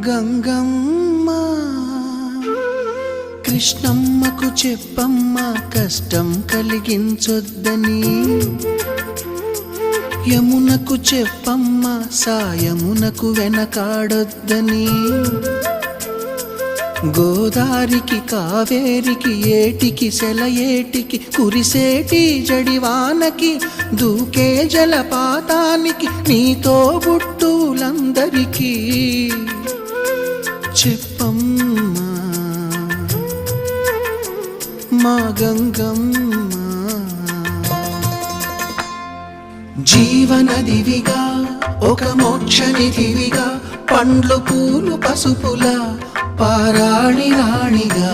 గంగమ్మ కృష్ణమ్మకు చెప్పమ్మ కష్టం కలిగించొద్దని, యమునకు చెప్పమ్మ సాయమునకు వెనకాడొద్దని, గోదారికి కావేరికి ఏటికి సెలయేటికి కురిసేటి జడివానకి దూకే జలపాతానికి నీతో బుట్టులందరికీ చెప్పమ్మా మా గంగమ్మ. జీవనదివిగా ఒక మోక్షనిధివిగా పండ్లు పూలు పసుపుల పారాణి రాణిగా